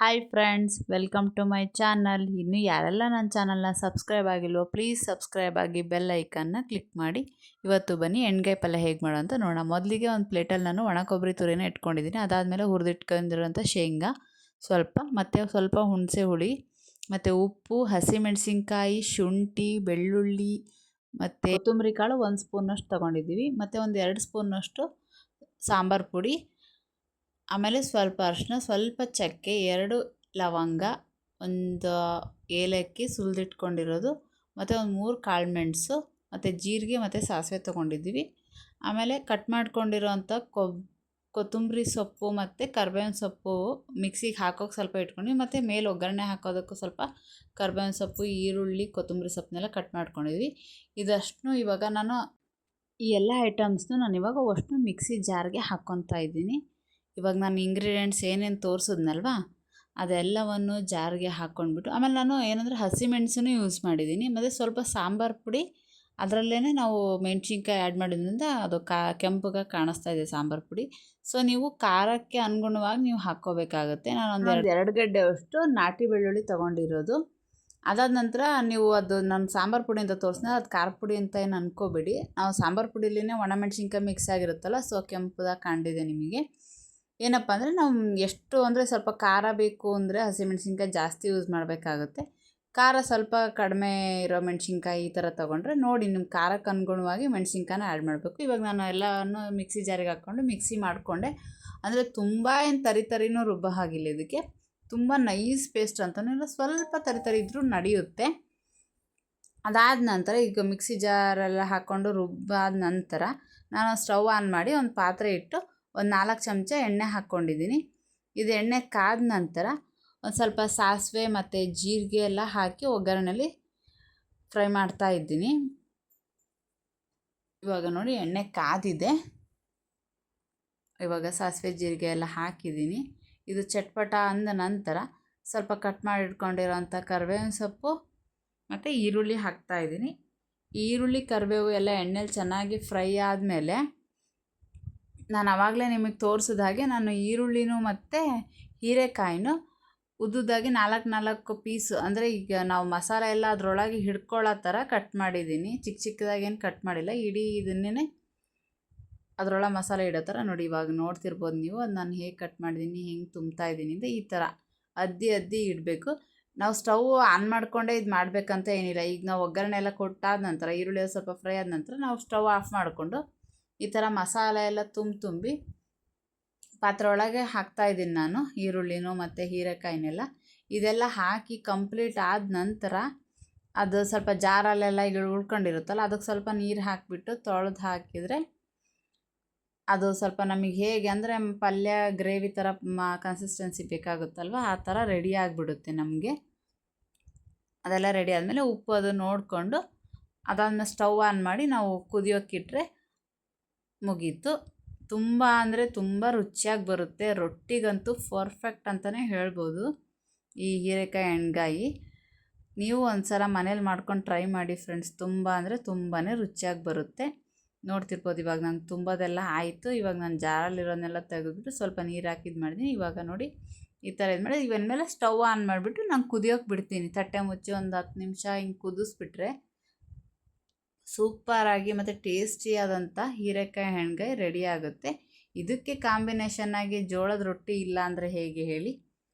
Hi friends, welcome to my channel. ಇನ್ನು ಯಾರೆಲ್ಲ ನನ್ನ ಚಾನಲ್ನ ಸಬ್ಸ್ಕ್ರೈಬ್ ಆಗಿಲ್ವೋ ಪ್ಲೀಸ್ ಸಬ್ಸ್ಕ್ರೈಬ್ ಆಗಿ ಬೆಲ್ ಐಕನ್ನ ಕ್ಲಿಕ್ ಮಾಡಿ. ಇವತ್ತು ಬನ್ನಿ ಎಣ್ಗಾಯಿ ಪಲ್ಯ ಹೇಗೆ ಮಾಡೋ ಅಂತ ನೋಡೋಣ. ಮೊದಲಿಗೆ ಒಂದು ಪ್ಲೇಟಲ್ಲಿ ನಾನು ಒಣ ಕೊಬ್ಬರಿ ತುರಿನ ಇಟ್ಕೊಂಡಿದ್ದೀನಿ. ಅದಾದಮೇಲೆ ಹುರಿದಿಟ್ಕೊಂಡಿರೋಂಥ ಶೇಂಗಾ ಮತ್ತು ಸ್ವಲ್ಪ ಹುಣಸೆ ಹುಳಿ ಮತ್ತು ಉಪ್ಪು, ಹಸಿಮೆಣಸಿನ್ಕಾಯಿ, ಶುಂಠಿ, ಬೆಳ್ಳುಳ್ಳಿ ಮತ್ತು ಕೊತ್ತಂಬರಿ ಕಾಳು 1 ಸ್ಪೂನಷ್ಟು ತೊಗೊಂಡಿದ್ದೀವಿ. ಮತ್ತು ಒಂದು 2 ಸ್ಪೂನಷ್ಟು ಸಾಂಬಾರು ಪುಡಿ, ಆಮೇಲೆ ಸ್ವಲ್ಪ ಅರಿಶಿನ, ಸ್ವಲ್ಪ ಚಕ್ಕೆ, 2 ಲವಂಗ, ಒಂದು ಏಲಕ್ಕಿ ಸುಲಿದಿಟ್ಕೊಂಡಿರೋದು, ಮತ್ತು ಒಂದು 3 ಕಾಳುಮೆಣಸು, ಮತ್ತು ಜೀರಿಗೆ ಮತ್ತು ಸಾಸಿವೆ ತೊಗೊಂಡಿದ್ದೀವಿ. ಆಮೇಲೆ ಕಟ್ ಮಾಡ್ಕೊಂಡಿರೋಂಥ ಕೊತ್ತಂಬರಿ ಸೊಪ್ಪು ಮತ್ತು ಕರ್ಬೇವಿನ ಸೊಪ್ಪು ಮಿಕ್ಸಿಗೆ ಹಾಕೋಕೆ ಸ್ವಲ್ಪ ಇಟ್ಕೊಂಡ್ವಿ. ಮತ್ತು ಮೇಲೆ ಒಗ್ಗರಣೆ ಹಾಕೋದಕ್ಕೂ ಸ್ವಲ್ಪ ಕರ್ಬೇವಿನ ಸೊಪ್ಪು, ಈರುಳ್ಳಿ, ಕೊತ್ತಂಬರಿ ಸೊಪ್ಪನ್ನೆಲ್ಲ ಕಟ್ ಮಾಡ್ಕೊಂಡಿದ್ವಿ. ಇದಷ್ಟು ಇವಾಗ ನಾನು ಈ ಎಲ್ಲ ಐಟಮ್ಸ್ನು ನಾನು ಇವಾಗ ಅಷ್ಟು ಮಿಕ್ಸಿ ಜಾರ್ಗೆ ಹಾಕ್ಕೊತಾ ಇದ್ದೀನಿ. ಇವಾಗ ನಾನು ಇಂಗ್ರೀಡಿಯೆಂಟ್ಸ್ ಏನೇನು ತೋರಿಸಿದ್ನಲ್ವ ಅದೆಲ್ಲವನ್ನು ಜಾರ್ಗೆ ಹಾಕ್ಕೊಂಡ್ಬಿಟ್ಟು, ಆಮೇಲೆ ನಾನು ಏನಂದರೆ ಹಸಿಮೆಣಸನ್ನು ಯೂಸ್ ಮಾಡಿದ್ದೀನಿ. ಮತ್ತು ಸ್ವಲ್ಪ ಸಾಂಬಾರು ಪುಡಿ, ಅದರಲ್ಲೇ ನಾವು ಮೆಣಸಿನ್ಕಾಯಿ ಆ್ಯಡ್ ಮಾಡಿದ್ರಿಂದ ಅದು ಕೆಂಪಗೆ ಕಾಣಿಸ್ತಾ ಇದೆ ಸಾಂಬಾರು ಪುಡಿ. ಸೊ ನೀವು ಖಾರಕ್ಕೆ ಅನುಗುಣವಾಗಿ ನೀವು ಹಾಕ್ಕೋಬೇಕಾಗುತ್ತೆ. ನಾನು ಒಂದು 2 ಗಡ್ಡೆ ಅಷ್ಟು ನಾಟಿ ಬೆಳ್ಳುಳ್ಳಿ ತೊಗೊಂಡಿರೋದು. ಅದಾದ ನಂತರ ನೀವು ಅದು ನಮ್ಮ ಸಾಂಬಾರು ಪುಡಿ ಅಂತ ತೋರಿಸಿದ್ರೆ ಅದು ಖಾರ ಪುಡಿ ಅಂತ ಏನು ಅಂದ್ಕೋಬೇಡಿ. ನಾವು ಸಾಂಬಾರು ಪುಡಿಲಿನೇ ಒಣಮೆಣ್ಸಿನ್ಕಾಯಿ ಮಿಕ್ಸ್ ಆಗಿರುತ್ತಲ್ಲ, ಸೊ ಕೆಂಪದಾಗಿ ಕಾಣಿದೆ ನಿಮಗೆ. ಏನಪ್ಪ ಅಂದರೆ ನಾವು ಎಷ್ಟು ಅಂದರೆ ಸ್ವಲ್ಪ ಖಾರ ಬೇಕು ಅಂದರೆ ಹಸಿಮೆಣ್ಸಿನ್ಕಾಯಿ ಜಾಸ್ತಿ ಯೂಸ್ ಮಾಡಬೇಕಾಗುತ್ತೆ. ಖಾರ ಸ್ವಲ್ಪ ಕಡಿಮೆ ಇರೋ ಮೆಣಸಿನ್ಕಾಯಿ ಈ ಥರ ತೊಗೊಂಡ್ರೆ ನೋಡಿ ನಿಮ್ಮ ಖಾರಕ್ಕೆ ಅನುಗುಣವಾಗಿ ಮೆಣಸಿನ್ಕಾಯಿನ ಆ್ಯಡ್ ಮಾಡಬೇಕು. ಇವಾಗ ನಾನು ಎಲ್ಲನೂ ಮಿಕ್ಸಿ ಜಾರಿಗೆ ಹಾಕ್ಕೊಂಡು ಮಿಕ್ಸಿ ಮಾಡಿಕೊಂಡೆ. ಅಂದರೆ ತುಂಬ ಏನು ತರಿನೂ ರುಬ್ಬ ಹಾಗಿಲ್ಲ. ಇದಕ್ಕೆ ತುಂಬ ನೈಸ್ ಪೇಸ್ಟ್ ಅಂತಲೂ ಇಲ್ಲ, ಸ್ವಲ್ಪ ತರಿ ಇದ್ದರೂ ನಡೆಯುತ್ತೆ. ಅದಾದ ನಂತರ ಈಗ ಮಿಕ್ಸಿ ಜಾರೆಲ್ಲ ಹಾಕ್ಕೊಂಡು ರುಬ್ಬಾದ ನಂತರ ನಾನು ಸ್ಟವ್ ಆನ್ ಮಾಡಿ ಒಂದು ಪಾತ್ರೆ ಇಟ್ಟು ಒಂದು 4 ಚಮಚ ಎಣ್ಣೆ ಹಾಕ್ಕೊಂಡಿದ್ದೀನಿ. ಇದು ಎಣ್ಣೆ ಕಾದ ನಂತರ ಒಂದು ಸ್ವಲ್ಪ ಸಾಸಿವೆ ಮತ್ತು ಜೀರಿಗೆ ಎಲ್ಲ ಹಾಕಿ ಒಗ್ಗರಣೆಯಲ್ಲಿ ಫ್ರೈ ಮಾಡ್ತಾ ಇದ್ದೀನಿ. ಇವಾಗ ನೋಡಿ ಎಣ್ಣೆ ಕಾದಿದೆ. ಇವಾಗ ಸಾಸಿವೆ ಜೀರಿಗೆ ಎಲ್ಲ ಹಾಕಿದ್ದೀನಿ. ಇದು ಚಟ್ಪಟ ಅಂದ ನಂತರ ಸ್ವಲ್ಪ ಕಟ್ ಮಾಡಿ ಇಟ್ಕೊಂಡಿರೋಂಥ ಕರಿಬೇವಿನ ಸೊಪ್ಪು ಮತ್ತು ಈರುಳ್ಳಿ ಹಾಕ್ತಾಯಿದ್ದೀನಿ. ಈರುಳ್ಳಿ ಕರಿಬೇವು ಎಲ್ಲ ಎಣ್ಣೆಲಿ ಚೆನ್ನಾಗಿ ಫ್ರೈ ಆದಮೇಲೆ ನಾನು ಆವಾಗಲೇ ನಿಮಗೆ ತೋರಿಸಿದ ಹಾಗೆ ನಾನು ಈರುಳ್ಳಿನೂ ಮತ್ತು ಹೀರೆಕಾಯಿನೂ ಉದ್ದುದಾಗಿ 4 ಪೀಸು, ಅಂದರೆ ಈಗ ನಾವು ಮಸಾಲೆ ಎಲ್ಲ ಅದರೊಳಗೆ ಹಿಡ್ಕೊಳ್ಳೋ ಥರ ಕಟ್ ಮಾಡಿದ್ದೀನಿ. ಚಿಕ್ಕದಾಗೇನು ಕಟ್ ಮಾಡಿಲ್ಲ, ಇಡೀ ಇದನ್ನೇ ಅದರೊಳಗೆ ಮಸಾಲೆ ಇಡೋ ಥರ ನೋಡಿ. ಇವಾಗ ನೋಡ್ತಿರ್ಬೋದು ನೀವು ಅದು ನಾನು ಹೇಗೆ ಕಟ್ ಮಾಡಿದ್ದೀನಿ, ಹೆಂಗೆ ತುಂಬ್ತಾ ಇದ್ದೀನಿ ಅಂತ. ಈ ಥರ ಅದ್ದಿ ಇಡಬೇಕು. ನಾವು ಸ್ಟವ್ ಆನ್ ಮಾಡಿಕೊಂಡೇ ಇದು ಮಾಡಬೇಕಂತ ಏನಿಲ್ಲ. ಈಗ ನಾವು ಒಗ್ಗರಣೆ ಎಲ್ಲ ಕೊಟ್ಟಾದ ನಂತರ ಈರುಳ್ಳಿ ಸ್ವಲ್ಪ ಫ್ರೈ ಆದ ನಂತರ ನಾವು ಸ್ಟವ್ ಆಫ್ ಮಾಡಿಕೊಂಡು ಈ ಥರ ಮಸಾಲೆ ಎಲ್ಲ ತುಂಬಿ ಪಾತ್ರೆ ಒಳಗೆ ಹಾಕ್ತಾಯಿದ್ದೀನಿ ನಾನು ಈರುಳ್ಳಿನೂ ಮತ್ತು ಹೀರೆಕಾಯಿನೆಲ್ಲ. ಇದೆಲ್ಲ ಹಾಕಿ ಕಂಪ್ಲೀಟ್ ಆದ ನಂತರ ಅದು ಸ್ವಲ್ಪ ಜಾರಲ್ಲೆಲ್ಲ ಈಗ ಉಳ್ಕೊಂಡಿರುತ್ತಲ್ಲ, ಅದಕ್ಕೆ ಸ್ವಲ್ಪ ನೀರು ಹಾಕಿಬಿಟ್ಟು ತೊಳೆದು ಹಾಕಿದರೆ ಅದು ಸ್ವಲ್ಪ ನಮಗೆ ಹೇಗೆ ಅಂದರೆ ಪಲ್ಯ ಗ್ರೇವಿ ಥರ ಕನ್ಸಿಸ್ಟೆನ್ಸಿ ಬೇಕಾಗುತ್ತಲ್ವ, ಆ ಥರ ರೆಡಿ ಆಗಿಬಿಡುತ್ತೆ ನಮಗೆ. ಅದೆಲ್ಲ ರೆಡಿ ಆದಮೇಲೆ ಉಪ್ಪು ಅದು ನೋಡಿಕೊಂಡು ಅದಾದಮೇಲೆ ಸ್ಟವ್ ಆನ್ ಮಾಡಿ ನಾವು ಕುದಿಯೋಕ್ಕಿಟ್ರೆ ಮುಗೀತು. ತುಂಬ ಅಂದರೆ ತುಂಬ ರುಚಿಯಾಗಿ ಬರುತ್ತೆ. ರೊಟ್ಟಿಗಂತೂ ಪರ್ಫೆಕ್ಟ್ ಅಂತಲೇ ಹೇಳ್ಬೋದು ಈ ಹೀರೆಕಾಯಿ ಎಣ್ಗಾಯಿ. ನೀವು ಒಂದು ಸಲ ಮನೇಲಿ ಮಾಡ್ಕೊಂಡು ಟ್ರೈ ಮಾಡಿ ಫ್ರೆಂಡ್ಸ್. ತುಂಬ ಅಂದರೆ ತುಂಬಾ ರುಚಿಯಾಗಿ ಬರುತ್ತೆ. ನೋಡ್ತಿರ್ಬೋದು ಇವಾಗ ನಾನು ತುಂಬೋದೆಲ್ಲ ಆಯಿತು. ಇವಾಗ ನಾನು ಜಾರಲ್ಲಿರೋನೆಲ್ಲ ತೆಗೆದುಬಿಟ್ಟು ಸ್ವಲ್ಪ ನೀರು ಹಾಕಿದ್ದು ಮಾಡಿದ್ದೀನಿ. ಇವಾಗ ನೋಡಿ ಈ ಥರ ಇದು ಮಾಡಿ ಇವನ್ಮೇಲೆ ಸ್ಟವ್ ಆನ್ ಮಾಡಿಬಿಟ್ಟು ನಾನು ಕುದಿಯೋಕೆ ಬಿಡ್ತೀನಿ. ತಟ್ಟೆ ಮುಚ್ಚಿ ಒಂದು 10 ನಿಮಿಷ ಹಿಂಗೆ ಕುದಿಸ್ಬಿಟ್ರೆ ಸೂಪರಾಗಿ ಮತ್ತು ಟೇಸ್ಟಿಯಾದಂಥ ಹೀರೆಕಾಯಿ ಎಣ್ಗಾಯಿ ರೆಡಿ ಆಗುತ್ತೆ. ಇದಕ್ಕೆ ಕಾಂಬಿನೇಷನ್ನಾಗಿ ಜೋಳದ ರೊಟ್ಟಿ ಇಲ್ಲ ಅಂದರೆ ಹೇಗೆ ಹೇಳಿ.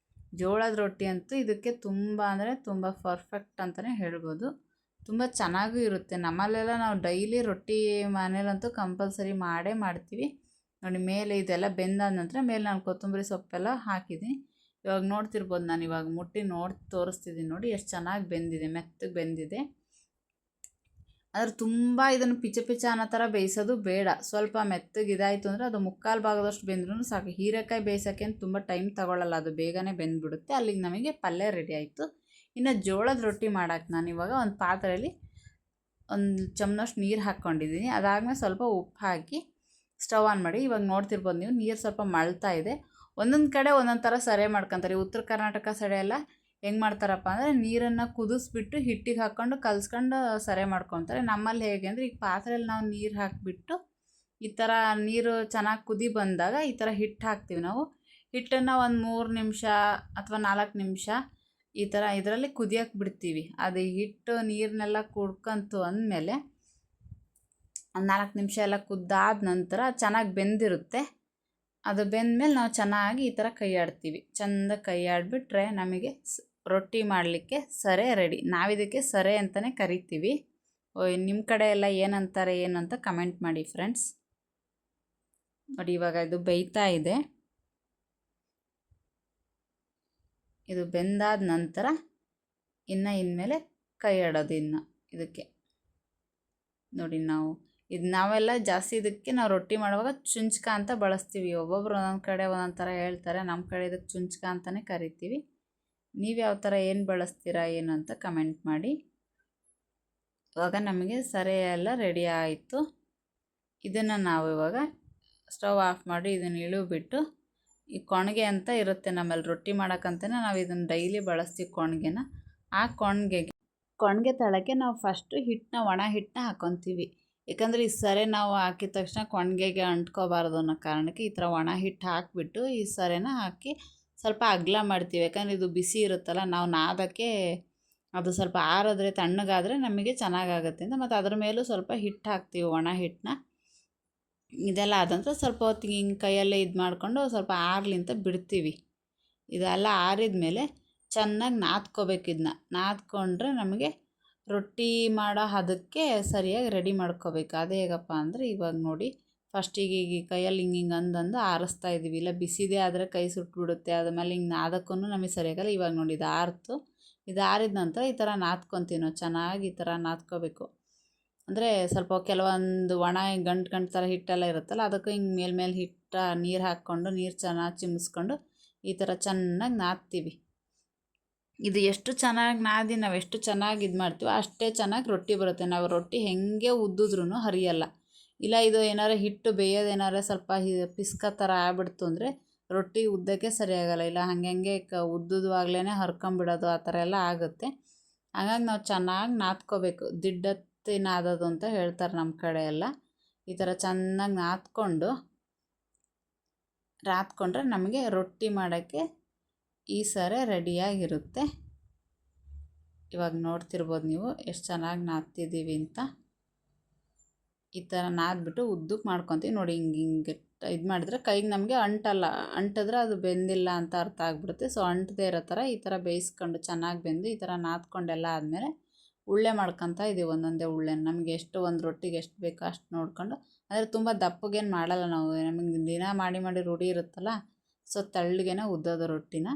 ಜೋಳದ ರೊಟ್ಟಿ ಅಂತೂ ಇದಕ್ಕೆ ತುಂಬ ಅಂದರೆ ತುಂಬ ಪರ್ಫೆಕ್ಟ್ ಅಂತಲೇ ಹೇಳ್ಬೋದು. ತುಂಬ ಚೆನ್ನಾಗೂ ಇರುತ್ತೆ. ನಮ್ಮಲ್ಲೆಲ್ಲ ನಾವು ಡೈಲಿ ರೊಟ್ಟಿ ಮನೇಲಂತೂ ಕಂಪಲ್ಸರಿ ಮಾಡ್ತೀವಿ. ನೋಡಿ ಮೇಲೆ ಇದೆಲ್ಲ ಬೆಂದಾದ ನಂತರ ಮೇಲೆ ನಾನು ಕೊತ್ತಂಬರಿ ಸೊಪ್ಪೆಲ್ಲ ಹಾಕಿದ್ದೀನಿ. ಇವಾಗ ನೋಡ್ತಿರ್ಬೋದು, ನಾನು ಇವಾಗ ಮುಟ್ಟಿ ತೋರಿಸ್ತಿದ್ದೀನಿ ನೋಡಿ ಎಷ್ಟು ಚೆನ್ನಾಗಿ ಬೆಂದಿದೆ, ಮೆತ್ತಗೆ ಬೆಂದಿದೆ. ಆದರೆ ತುಂಬ ಇದನ್ನು ಪಿಚ ಅನ್ನೋ ಥರ ಬೇಯಿಸೋದು ಬೇಡ. ಸ್ವಲ್ಪ ಮೆತ್ತಗೆ ಇದಾಯಿತು ಅಂದರೆ ಅದು 3/4 ಭಾಗದಷ್ಟು ಬೆಂದ್ರೂ ಸಾಕು. ಹೀರೆಕಾಯಿ ಬೇಯಿಸೋಕ್ಕೇನು ತುಂಬ ಟೈಮ್ ತಗೊಳ್ಳಲ್ಲ, ಅದು ಬೇಗನೆ ಬೆಂದುಬಿಡುತ್ತೆ. ಅಲ್ಲಿಗೆ ನಮಗೆ ಪಲ್ಯ ರೆಡಿ ಆಯಿತು. ಇನ್ನು ಜೋಳದ ರೊಟ್ಟಿ ಮಾಡೋಕ್ಕೆ ನಾನು ಇವಾಗ ಒಂದು ಪಾತ್ರೆಯಲ್ಲಿ 1 ಚಮಚದಷ್ಟು ನೀರು ಹಾಕ್ಕೊಂಡಿದ್ದೀನಿ. ಅದಾದಮೇಲೆ ಸ್ವಲ್ಪ ಉಪ್ಪು ಹಾಕಿ ಸ್ಟವ್ ಆನ್ ಮಾಡಿ. ಇವಾಗ ನೋಡ್ತಿರ್ಬೋದು ನೀವು ನೀರು ಸ್ವಲ್ಪ ಮಳ್ತಾ ಇದೆ. ಒಂದೊಂದು ಕಡೆ ಒಂದೊಂದು ಥರ ಸರಿ ಮಾಡ್ಕೊತಾರೆ. ಉತ್ತರ ಕರ್ನಾಟಕ ಸೈಡೆ ಎಲ್ಲ ಹೆಂಗೆ ಮಾಡ್ತಾರಪ್ಪ ಅಂದರೆ ನೀರನ್ನು ಕುದಿಸ್ಬಿಟ್ಟು ಹಿಟ್ಟಿಗೆ ಹಾಕ್ಕೊಂಡು ಕಲ್ಸ್ಕೊಂಡು ಸರಿ ಮಾಡ್ಕೊತಾರೆ. ನಮ್ಮಲ್ಲಿ ಹೇಗೆ ಅಂದರೆ ಈಗ ಪಾತ್ರೆಯಲ್ಲಿ ನಾವು ನೀರು ಹಾಕಿಬಿಟ್ಟು ಈ ಥರ ನೀರು ಚೆನ್ನಾಗಿ ಕುದಿ ಬಂದಾಗ ಈ ಥರ ಹಿಟ್ಟು ಹಾಕ್ತೀವಿ ನಾವು. ಹಿಟ್ಟನ್ನು ಒಂದು 3 ನಿಮಿಷ ಅಥವಾ 4 ನಿಮಿಷ ಈ ಥರ ಇದರಲ್ಲಿ ಕುದಿಯೋಕೆ ಬಿಡ್ತೀವಿ. ಅದು ಹಿಟ್ಟು ನೀರನ್ನೆಲ್ಲ ಕುಡ್ಕಂತು ಅಂದಮೇಲೆ ಒಂದು 4 ನಿಮಿಷ ಎಲ್ಲ ಕುದ್ದಾದ ನಂತರ ಚೆನ್ನಾಗಿ ಬೆಂದಿರುತ್ತೆ. ಅದು ಬೆಂದಮೇಲೆ ನಾವು ಚೆನ್ನಾಗಿ ಈ ಥರ ಕೈ ಆಡ್ತೀವಿ. ಚೆಂದ ಕೈ ಆಡಿಬಿಟ್ರೆ ನಮಗೆ ರೊಟ್ಟಿ ಮಾಡಲಿಕ್ಕೆ ಸರೆ ರೆಡಿ. ನಾವಿದಕ್ಕೆ ಸರೆ ಅಂತಲೇ ಕರಿತೀವಿ. ನಿಮ್ಮ ಕಡೆ ಎಲ್ಲ ಏನಂತಾರೆ ಏನು ಅಂತ ಕಮೆಂಟ್ ಮಾಡಿ ಫ್ರೆಂಡ್ಸ್. ನೋಡಿ ಇವಾಗ ಇದು ಬೇಯ್ತಾ ಇದೆ. ಇದು ಬೆಂದಾದ ನಂತರ ಇನ್ಮೇಲೆ ಕೈ ಆಡೋದು ಇದಕ್ಕೆ ನೋಡಿ. ನಾವೆಲ್ಲ ಜಾಸ್ತಿ ಇದಕ್ಕೆ ನಾವು ರೊಟ್ಟಿ ಮಾಡುವಾಗ ಚುಂಚ್ಕ ಅಂತ ಬಳಸ್ತೀವಿ. ಒಬ್ಬೊಬ್ರು ಒಂದೊಂದು ಕಡೆ ಒಂದೊಂದು ಥರ ಹೇಳ್ತಾರೆ. ನಮ್ಮ ಕಡೆ ಇದಕ್ಕೆ ಚುಂಚ್ಕ ಅಂತಲೇ ಕರಿತೀವಿ. ನೀವು ಯಾವ ಥರ ಏನು ಬಳಸ್ತೀರಾ ಏನು ಅಂತ ಕಮೆಂಟ್ ಮಾಡಿ. ಇವಾಗ ನಮಗೆ ಸರೆ ಎಲ್ಲ ರೆಡಿ ಆಯಿತು. ಇದನ್ನು ನಾವು ಇವಾಗ ಸ್ಟವ್ ಆಫ್ ಮಾಡಿ ಇದನ್ನು ಇಳಿಬಿಟ್ಟು ಈ ಕೊಣಗೆ ಅಂತ ಇರುತ್ತೆ ನಮ್ಮಲ್ಲಿ ರೊಟ್ಟಿ ಮಾಡೋಕ್ಕಂತಲೇ ನಾವು ಇದನ್ನು ಡೈಲಿ ಬಳಸ್ತೀವಿ ಕೊಣಗೆನ. ಆ ಕೊಣಗೆ ತಳಕ್ಕೆ ನಾವು ಫಸ್ಟು ಒಣ ಹಿಟ್ಟನ್ನ ಹಾಕ್ಕೊತೀವಿ. ಯಾಕಂದರೆ ಈ ಸರೆ ನಾವು ಹಾಕಿದ ತಕ್ಷಣ ಕೊಣಗೆಗೆ ಅಂಟ್ಕೋಬಾರ್ದು ಅನ್ನೋ ಕಾರಣಕ್ಕೆ ಈ ಥರ ಒಣ ಹಿಟ್ಟು ಹಾಕಿಬಿಟ್ಟು ಈ ಸರೆನ ಹಾಕಿ ಸ್ವಲ್ಪ ಅಗಲ ಮಾಡ್ತೀವಿ. ಯಾಕಂದರೆ ಇದು ಬಿಸಿ ಇರುತ್ತಲ್ಲ, ನಾವು ನಾದಕ್ಕೆ ಅದು ಸ್ವಲ್ಪ ಆರಿದ್ರೆ ತಣ್ಣಗಾದರೆ ನಮಗೆ ಚೆನ್ನಾಗಾಗುತ್ತೆ ಅಂತ. ಮತ್ತು ಅದ್ರ ಮೇಲೂ ಸ್ವಲ್ಪ ಹಿಟ್ಟು ಹಾಕ್ತೀವಿ, ಒಣ ಹಿಟ್ಟನ್ನ. ಇದೆಲ್ಲ ಆದಂತರ ಸ್ವಲ್ಪ ಹೊತ್ತಿಗೆ ಹಿಂಗೆ ಕೈಯಲ್ಲೇ ಇದು ಮಾಡಿಕೊಂಡು ಸ್ವಲ್ಪ ಆರ್ಲಿಂತ ಬಿಡ್ತೀವಿ. ಇದೆಲ್ಲ ಆರಿದ ಮೇಲೆ ಚೆನ್ನಾಗಿ ನಾದ್ಕೋಬೇಕು. ಇದನ್ನ ನಾದ್ಕೊಂಡ್ರೆ ನಮಗೆ ರೊಟ್ಟಿ ಮಾಡೋ ಹದಕ್ಕೆ ಸರಿಯಾಗಿ ರೆಡಿ ಮಾಡ್ಕೋಬೇಕು. ಅದು ಹೇಗಪ್ಪ ಅಂದರೆ ಇವಾಗ ನೋಡಿ, ಫಸ್ಟಿಗೆ ಈಗ ಕೈಯಲ್ಲಿ ಹಿಂಗೆ ಅಂದಂದು ಆರಿಸ್ತಾ ಇದ್ದೀವಿ. ಇಲ್ಲ ಬಿಸಿದೇ ಆದರೆ ಕೈ ಸುಟ್ಬಿಡುತ್ತೆ. ಆದಮೇಲೆ ಹಿಂಗೆ ನಾದಕ್ಕೂ ನಮಗೆ ಸರಿಯಾಗಲ್ಲ. ಇವಾಗ ನೋಡಿ ಇದು ಆರಿತು. ಇದು ಆರಿದ ನಂತರ ಈ ಥರ ನಾದ್ಕೊತೀವಿ ನಾವು. ಚೆನ್ನಾಗಿ ಈ ಥರ ನಾದ್ಕೋಬೇಕು. ಅಂದರೆ ಸ್ವಲ್ಪ ಕೆಲವೊಂದು ಒಣ ಗಂಟು ಥರ ಹಿಟ್ಟೆಲ್ಲ ಇರುತ್ತಲ್ಲ, ಅದಕ್ಕೂ ಹಿಂಗೆ ಮೇಲ್ಮೇಲೆ ಹಿಟ್ಟು ನೀರು ಹಾಕ್ಕೊಂಡು ನೀರು ಚೆನ್ನಾಗಿ ಚಿಮ್ಮಿಸ್ಕೊಂಡು ಈ ಥರ ಚೆನ್ನಾಗಿ ನಾದ್ತೀವಿ. ಇದು ಎಷ್ಟು ಚೆನ್ನಾಗಿ ನಾದಿ ನಾವು ಎಷ್ಟು ಚೆನ್ನಾಗಿ ಇದು ಮಾಡ್ತೀವೋ ಅಷ್ಟೇ ಚೆನ್ನಾಗಿ ರೊಟ್ಟಿ ಬರುತ್ತೆ. ನಾವು ರೊಟ್ಟಿ ಹೆಂಗೆ ಉದ್ದಿದ್ರೂ ಹರಿಯಲ್ಲ. ಇಲ್ಲ ಇದು ಏನಾರು ಹಿಟ್ಟು ಬೇಯೋದೇನಾರು ಸ್ವಲ್ಪ ಪಿಸ್ಕ ಥರ ಆಗ್ಬಿಡ್ತು ಅಂದರೆ ರೊಟ್ಟಿ ಉದ್ದಕ್ಕೆ ಸರಿಯಾಗಲ್ಲ. ಇಲ್ಲ ಹಾಗೆ ಉದ್ದುವಾಗ್ಲೇ ಹರ್ಕೊಂಬಿಡೋದು ಆ ಥರ ಎಲ್ಲ ಆಗುತ್ತೆ. ಹಾಗಾಗಿ ನಾವು ಚೆನ್ನಾಗಿ ನಾದ್ಕೋಬೇಕು. ದಿಡ್ಡತ್ತಿ ನಾದೋದು ಅಂತ ಹೇಳ್ತಾರೆ ನಮ್ಮ ಕಡೆ ಎಲ್ಲ. ಈ ಥರ ಚೆನ್ನಾಗಿ ನಾದ್ಕೊಂಡ್ರೆ ನಮಗೆ ರೊಟ್ಟಿ ಮಾಡೋಕ್ಕೆ ಈ ಸರೆ ರೆಡಿಯಾಗಿರುತ್ತೆ. ಇವಾಗ ನೋಡ್ತಿರ್ಬೋದು ನೀವು ಎಷ್ಟು ಚೆನ್ನಾಗಿ ನಾದ್ತಿದ್ದೀವಿ ಅಂತ. ಈ ಥರ ನಾದ್ಬಿಟ್ಟು ಉದ್ದಕ್ಕೆ ಮಾಡ್ಕೊತೀವಿ ನೋಡಿ. ಹಿಂಗೆ ಇದು ಮಾಡಿದ್ರೆ ಕೈಗೆ ನಮಗೆ ಅಂಟಿದ್ರೆ ಅದು ಬೆಂದಿಲ್ಲ ಅಂತ ಅರ್ಥ ಆಗಿಬಿಡುತ್ತೆ. ಸೊ ಅಂಟದೇ ಇರೋ ಥರ ಈ ಥರ ಬೇಯಿಸ್ಕೊಂಡು ಚೆನ್ನಾಗಿ ಬೆಂದು ಈ ಥರ ನಾದ್ಕೊಂಡೆಲ್ಲ ಆದಮೇಲೆ ಉಳ್ಳೆ ಮಾಡ್ಕೊತಾ ಇದ್ದೀವಿ. ಒಂದೊಂದೇ ಉಳ್ಳೆ ನಮಗೆ ಎಷ್ಟು ಒಂದು ರೊಟ್ಟಿಗೆ ಎಷ್ಟು ಬೇಕೋ ಅಷ್ಟು ನೋಡಿಕೊಂಡು. ಆದರೆ ತುಂಬ ದಪ್ಪಗೇನು ಮಾಡಲ್ಲ ನಾವು. ನಮಗೆ ದಿನ ಮಾಡಿ ರೂಢಿ ಇರುತ್ತಲ್ಲ, ಸೊ ತೆಳ್ಳಗೇನೆ ಉದ್ದೋದು ರೊಟ್ಟಿನ.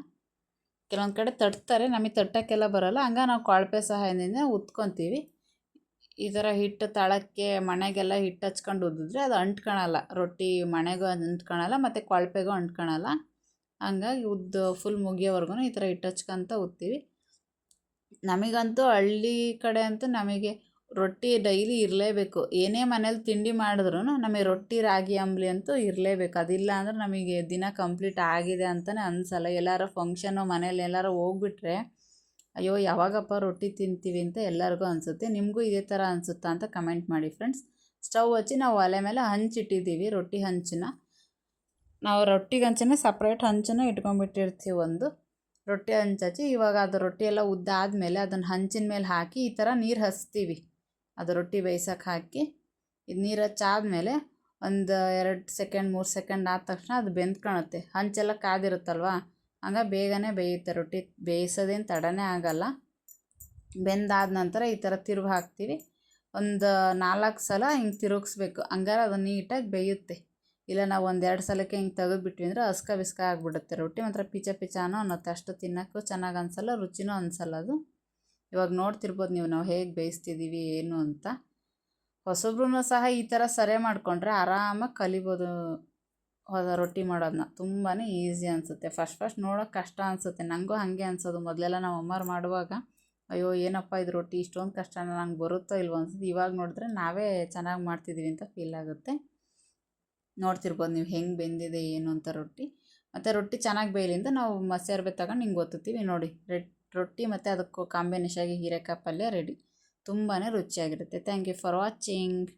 ಕೆಲವೊಂದು ಕಡೆ ತಟ್ತಾರೆ, ನಮಗೆ ತಟ್ಟೋಕ್ಕೆಲ್ಲ ಬರೋಲ್ಲ. ಹಂಗೆ ನಾವು ಕೊಳಪೆ ಸಹಾಯದಿಂದ ಉತ್ಕೊತೀವಿ. ಈ ಥರ ಹಿಟ್ಟು ತಳಕ್ಕೆ ಮಣೆಗೆಲ್ಲ ಹಿಟ್ಟು ಹಚ್ಕೊಂಡು ಉದ್ದಿದ್ರೆ ಅದು ಅಂಟ್ಕೊಳಲ್ಲ. ರೊಟ್ಟಿ ಮಣೆಗೂ ಅಂಟ್ಕೊಳಲ್ಲ ಮತ್ತು ಕೊಳಪೆಗೂ ಅಂಟ್ಕೊಳಲ್ಲ. ಹಂಗಾಗಿ ಫುಲ್ ಮುಗಿಯೋವರೆಗೂ ಈ ಥರ ಹಿಟ್ಟು ಹಚ್ಕೊಂತ ಉತ್ತೀವಿ. ನಮಗಂತೂ ಹಳ್ಳಿ ಕಡೆ ಅಂತೂ ನಮಗೆ ರೊಟ್ಟಿ ಡೈಲಿ ಇರಲೇಬೇಕು. ಏನೇ ಮನೇಲಿ ತಿಂಡಿ ಮಾಡಿದ್ರೂ ನಮಗೆ ರೊಟ್ಟಿ ರಾಗಿ ಅಂಬಲಿ ಅಂತೂ ಇರಲೇಬೇಕು. ಅದಿಲ್ಲ ಅಂದ್ರೆ ನಮಗೆ ದಿನ ಕಂಪ್ಲೀಟ್ ಆಗಿದೆ ಅಂತಲೇ ಅನಿಸಲ್ಲ. ಎಲ್ಲಾರು ಫಂಕ್ಷನು ಮನೇಲಿ ಎಲ್ಲಾರು ಹೋಗ್ಬಿಟ್ರೆ ಅಯ್ಯೋ ಯಾವಾಗಪ್ಪ ರೊಟ್ಟಿ ತಿಂತೀವಿ ಅಂತ ಎಲ್ಲರಿಗೂ ಅನಿಸುತ್ತೆ. ನಿಮಗೂ ಇದೇ ಥರ ಅನಿಸುತ್ತಾ ಅಂತ ಕಮೆಂಟ್ ಮಾಡಿ ಫ್ರೆಂಡ್ಸ್. ಸ್ಟವ್ ಹಚ್ಚಿ ನಾವು ಒಲೆ ಮೇಲೆ ಹಂಚಿಟ್ಟಿದ್ದೀವಿ. ರೊಟ್ಟಿ ಹಂಚನ್ನ ನಾವು ರೊಟ್ಟಿಗೆ ಹಂಚನೇ ಸಪ್ರೇಟ್ ಹಂಚನ್ನು ಇಟ್ಕೊಂಡ್ಬಿಟ್ಟಿರ್ತೀವಿ. ಒಂದು ರೊಟ್ಟಿ ಹಂಚಿ ಇವಾಗ ಅದು ರೊಟ್ಟಿ ಎಲ್ಲ ಉದ್ದಾದಮೇಲೆ ಅದನ್ನು ಹಂಚಿನ ಮೇಲೆ ಹಾಕಿ ಈ ಥರ ನೀರು ಹಚ್ತೀವಿ. ಅದು ರೊಟ್ಟಿ ಬೇಯಿಸೋಕೆ ಹಾಕಿ ಇದು ನೀರು ಹಚ್ಚಾದ್ಮೇಲೆ ಒಂದು 2 ಸೆಕೆಂಡ್ 3 ಸೆಕೆಂಡ್ ಆದ ತಕ್ಷಣ ಅದು ಬೆಂದ್ಕೊಳುತ್ತೆ. ಹಂಚೆಲ್ಲ ಕಾದಿರುತ್ತಲ್ವ, ಹಂಗೆ ಬೇಗನೆ ಬೇಯುತ್ತೆ ರೊಟ್ಟಿ. ಬೇಯಿಸೋದೇನು ತಡನೇ ಆಗಲ್ಲ. ಬೆಂದಾದ ನಂತರ ಈ ಥರ ತಿರುಗಿ ಹಾಕ್ತೀವಿ. ಒಂದು 4 ಸಲ ಹಿಂಗೆ ತಿರುಗಿಸ್ಬೇಕು. ಹಂಗಾರೆ ಅದು ನೀಟಾಗಿ ಬೇಯುತ್ತೆ. ಇಲ್ಲ ನಾವು 1-2 ಸಲಕ್ಕೆ ಹಿಂಗೆ ತೆಗೆದುಬಿಟ್ವಿ ಅಂದರೆ ಬಿಸ್ಕ ಆಗಿಬಿಡುತ್ತೆ ರೊಟ್ಟಿ. ಮಾತ್ರ ಪಿಚಾನೋ ಅನ್ನತ್ತೆ. ಅಷ್ಟು ತಿನ್ನೋಕ್ಕೂ ಚೆನ್ನಾಗಿ ಅನಿಸಲ್ಲ, ರುಚಿನೂ ಅನಿಸಲ್ಲ ಅದು. ಇವಾಗ ನೋಡ್ತಿರ್ಬೋದು ನಾವು ಹೇಗೆ ಬೇಯಿಸ್ತಿದ್ದೀವಿ ಏನು ಅಂತ. ಹೊಸಬ್ರು ಸಹ ಈ ಥರ ಸರಿ ಮಾಡಿಕೊಂಡ್ರೆ ಆರಾಮಾಗಿ ಕಲಿಬೋದು ರೊಟ್ಟಿ ಮಾಡೋದನ್ನ. ತುಂಬಾ ಈಸಿ ಅನಿಸುತ್ತೆ. ಫಸ್ಟ್ ನೋಡೋಕೆ ಕಷ್ಟ ಅನಿಸುತ್ತೆ. ನನಗೂ ಹಾಗೆ ಅನಿಸೋದು. ಮೊದಲೆಲ್ಲ ನಾವು ಅಮ್ಮರು ಮಾಡುವಾಗ ಅಯ್ಯೋ ಏನಪ್ಪ ಇದು ರೊಟ್ಟಿ ಇಷ್ಟೊಂದು ಕಷ್ಟ ನಂಗೆ ಬರುತ್ತೋ ಇಲ್ವೋ ಅನ್ಸುತ್ತೆ. ಇವಾಗ ನೋಡಿದ್ರೆ ನಾವೇ ಚೆನ್ನಾಗಿ ಮಾಡ್ತಿದ್ದೀವಿ ಅಂತ ಫೀಲ್ ಆಗುತ್ತೆ. ನೋಡ್ತಿರ್ಬೋದು ನೀವು ಹೆಂಗೆ ಬೆಂದಿದೆ ಏನು ಅಂತ ರೊಟ್ಟಿ. ಮತ್ತು ರೊಟ್ಟಿ ಚೆನ್ನಾಗಿ ಬೇಯಲಿಂದ ನಾವು ಮಸಾಲೆ ತಗೊಂಡು ಹಿಂಗೆ ಒತ್ತುತ್ತೀವಿ ನೋಡಿ. ರೊಟ್ಟಿ ಮತ್ತು ಅದಕ್ಕೂ ಕಾಂಬಿನೇಷನ್ ಆಗಿ ಹೀರೆಕಾಯಿ ಪಲ್ಯ ರೆಡಿ. ತುಂಬಾ ರುಚಿಯಾಗಿರುತ್ತೆ. Thank you for watching.